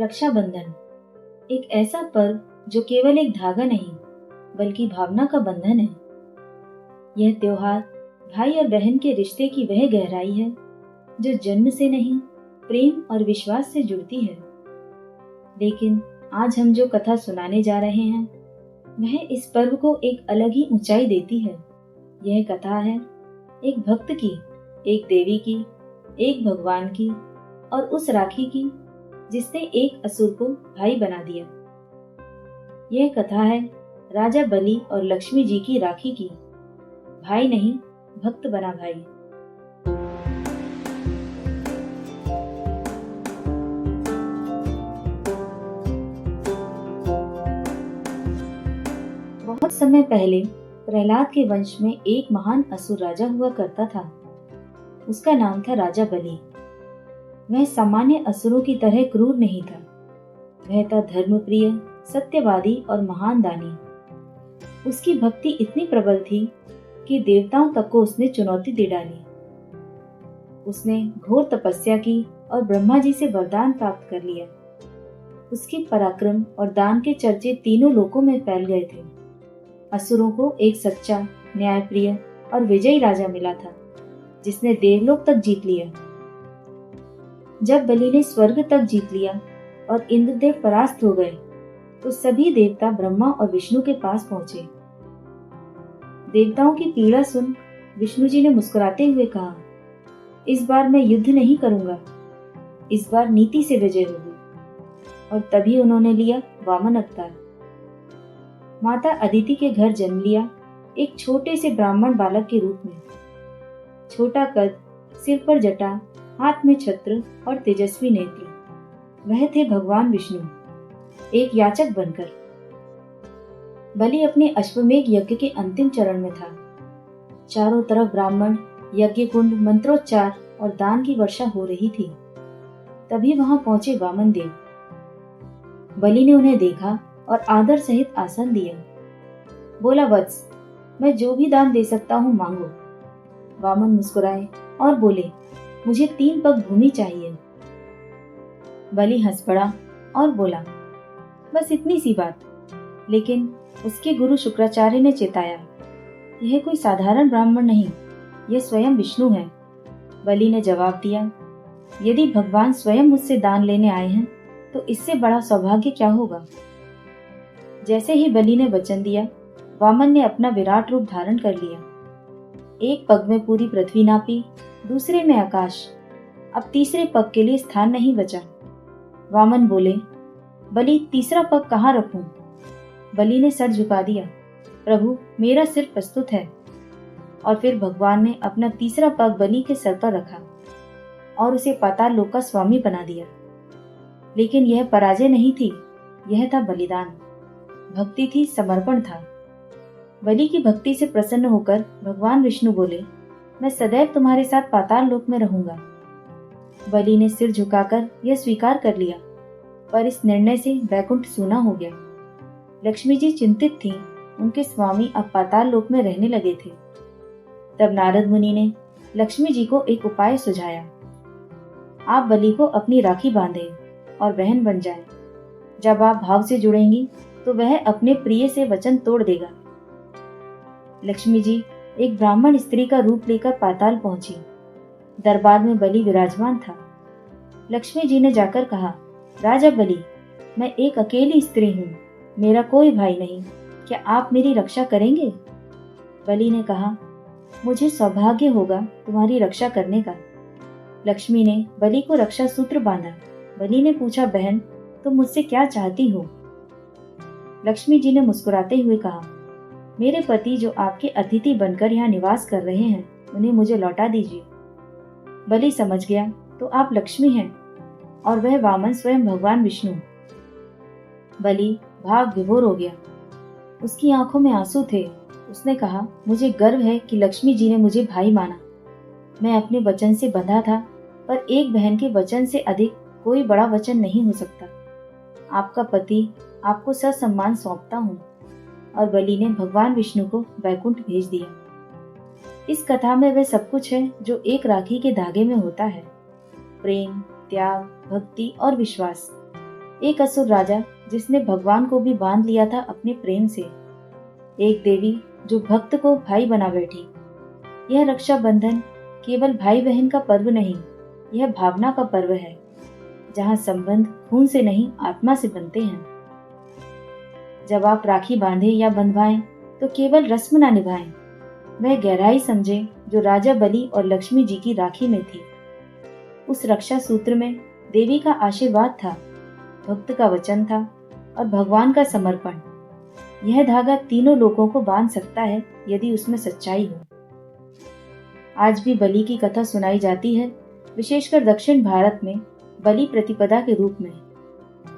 रक्षाबंधन एक ऐसा पर्व जो केवल एक धागा नहीं बल्कि भावना का बंधन है। यह त्योहार भाई और बहन के रिश्ते की वह गहराई है जो जन्म से नहीं, प्रेम और विश्वास से जुड़ती है। लेकिन आज हम जो कथा सुनाने जा रहे हैं वह इस पर्व को एक अलग ही ऊंचाई देती है। यह कथा है एक भक्त की, एक देवी की, एक भगवान की और उस राखी की जिसने एक असुर को भाई बना दिया। यह कथा है राजा बलि और लक्ष्मी जी की राखी की। भाई नहीं, भक्त बना भाई। बहुत समय पहले प्रहलाद के वंश में एक महान असुर राजा हुआ करता था। उसका नाम था राजा बलि। वह सामान्य असुरों की तरह क्रूर नहीं था। वह था धर्मप्रिय, सत्यवादी और महान दानी। उसकी भक्ति इतनी प्रबल थी कि देवताओं तक को उसने चुनौती दे डाली। उसने घोर तपस्या की और ब्रह्मा जी से वरदान प्राप्त कर लिया। उसके पराक्रम और दान के चर्चे तीनों लोकों में फैल गए थे। असुरों को एक सच्चा, न्यायप्रिय और विजयी राजा मिला था जिसने देवलोक तक जीत लिया। जब बलि ने स्वर्ग तक जीत लिया और इंद्रदेव परास्त हो गए तो सभी देवता ब्रह्मा और विष्णु के पास पहुंचे। देवताओं की पीड़ा सुन विष्णु जी ने मुस्कुराते हुए कहा, इस बार मैं युद्ध नहीं करूंगा, इस बार नीति से विजय होगी। और तभी उन्होंने लिया वामन अवतार। माता अदिति के घर जन्म लिया एक छोटे से ब्राह्मण बालक के रूप में। छोटा कद, सिर पर जटा, हाथ में छत्र और तेजस्वी नेत्र। वह थे भगवान विष्णु, एक याचक बनकर। बलि अपने अश्वमेघ यज्ञ के अंतिम चरण में था। चारों तरफ ब्राह्मण, यज्ञ कुंड, मंत्रोच्चार और दान की वर्षा हो रही थी। तभी वहां पहुंचे वामन देव। बलि ने उन्हें देखा और आदर सहित आसन दिया। बोला, वत्स, मैं जो भी दान दे सकता हूँ मांगो। वामन मुस्कुराए और बोले, मुझे 3 पग भूमि चाहिए। बलि हंस पड़ा और बोला, बस इतनी सी बात। लेकिन उसके गुरु शुक्राचार्य ने चेताया, यह कोई साधारण ब्राह्मण नहीं, यह स्वयं विष्णु है। बलि ने जवाब दिया, यदि भगवान स्वयं मुझसे दान लेने आए हैं तो इससे बड़ा सौभाग्य क्या होगा। जैसे ही बलि ने वचन दिया, वामन ने अपना विराट रूप धारण कर लिया। एक पग में पूरी पृथ्वी नापी, दूसरे में आकाश। अब तीसरे पग के लिए स्थान नहीं बचा। वामन बोले, बलि, तीसरा पग कहाँ रखूं? बलि ने सर झुका दिया, प्रभु, मेरा सिर प्रस्तुत है। और फिर भगवान ने अपना तीसरा पग बलि के सर पर रखा और उसे पाताल लोक का स्वामी बना दिया। लेकिन यह पराजय नहीं थी, यह था बलिदान। भक्ति थी, समर्पण था। बलि की भक्ति से प्रसन्न होकर भगवान विष्णु बोले, मैं सदैव तुम्हारे साथ पाताल लोक में रहूंगा। बलि ने सिर झुकाकर यह स्वीकार कर लिया, पर इस निर्णय से बैकुंठ सूना हो गया। लक्ष्मी जी चिंतित थीं, उनके स्वामी अब पाताल लोक में रहने लगे थे। तब नारद मुनि ने लक्ष्मी जी को एक उपाय सुझाया। आप बलि को अपनी राखी बांधें और बहन बन जाएं। जब आप भाव से जुड़ेंगी तो वह अपने प्रिय से वचन तोड़ देगा। लक्ष्मी जी एक ब्राह्मण स्त्री का रूप लेकर पाताल पहुंची। दरबार में बलि विराजमान था। लक्ष्मी जी ने जाकर कहा, राजा बलि, मैं एक अकेली स्त्री हूँ, मेरा कोई भाई नहीं, क्या आप मेरी रक्षा करेंगे? बलि ने कहा, मुझे सौभाग्य होगा तुम्हारी रक्षा करने का। लक्ष्मी ने बलि को रक्षा सूत्र बांधा। बलि ने पूछा, बहन, तुम मुझसे क्या चाहती हो? लक्ष्मी जी ने मुस्कुराते हुए कहा, मेरे पति जो आपके अतिथि बनकर यहाँ निवास कर रहे हैं, उन्हें मुझे लौटा दीजिए। बलि समझ गया तो आप लक्ष्मी हैं और वह वामन स्वयं भगवान विष्णु। बलि भाव विभोर हो गया। उसकी आंखों में आंसू थे। उसने कहा, मुझे गर्व है कि लक्ष्मी जी ने मुझे भाई माना। मैं अपने वचन से बंधा था, पर एक बहन के वचन से अधिक कोई बड़ा वचन नहीं हो सकता। आपका पति आपको ससम्मान सौंपता हूँ। और बलि ने भगवान विष्णु को वैकुंठ भेज दिया। इस कथा में वह सब कुछ है जो एक राखी के धागे में होता है, प्रेम, त्याग, भक्ति और विश्वास। एक असुर राजा जिसने भगवान को भी बांध लिया था अपने प्रेम से, एक देवी जो भक्त को भाई बना बैठी। यह रक्षाबंधन केवल भाई बहन का पर्व नहीं, यह भावना का पर्व है, जहाँ संबंध खून से नहीं आत्मा से बनते हैं। जब आप राखी बांधें या बंधवाएं तो केवल रस्म ना निभाएं, वह गहराई समझें जो राजा बलि और लक्ष्मी जी की राखी में थी। उस रक्षा सूत्र में देवी का आशीर्वाद था, भक्त का वचन था और भगवान का समर्पण। यह धागा तीनों लोगों को बांध सकता है यदि उसमें सच्चाई हो। आज भी बलि की कथा सुनाई जाती है, विशेषकर दक्षिण भारत में बलि प्रतिपदा के रूप में।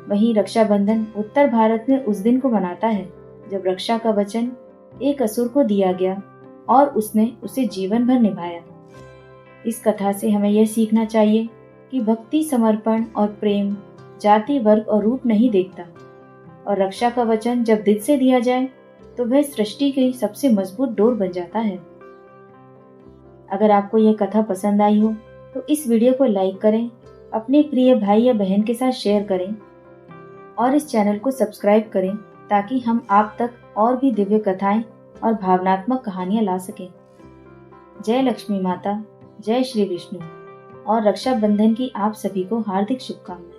वहीं रक्षाबंधन उत्तर भारत में उस दिन को मनाता है जब रक्षा का वचन एक असुर को दिया गया और उसने उसे जीवन भर निभाया। इस कथा से हमें यह सीखना चाहिए कि भक्ति, समर्पण और प्रेम जाति, वर्ग और रूप नहीं देखता, और रक्षा का वचन जब दिल से दिया जाए तो वह सृष्टि की सबसे मजबूत डोर बन जाता है। अगर आपको यह कथा पसंद आई हो तो इस वीडियो को लाइक करें, अपने प्रिय भाई या बहन के साथ शेयर करें और इस चैनल को सब्सक्राइब करें ताकि हम आप तक और भी दिव्य कथाएं और भावनात्मक कहानियां ला सकें। जय लक्ष्मी माता, जय श्री विष्णु और रक्षाबंधन की आप सभी को हार्दिक शुभकामनाएं।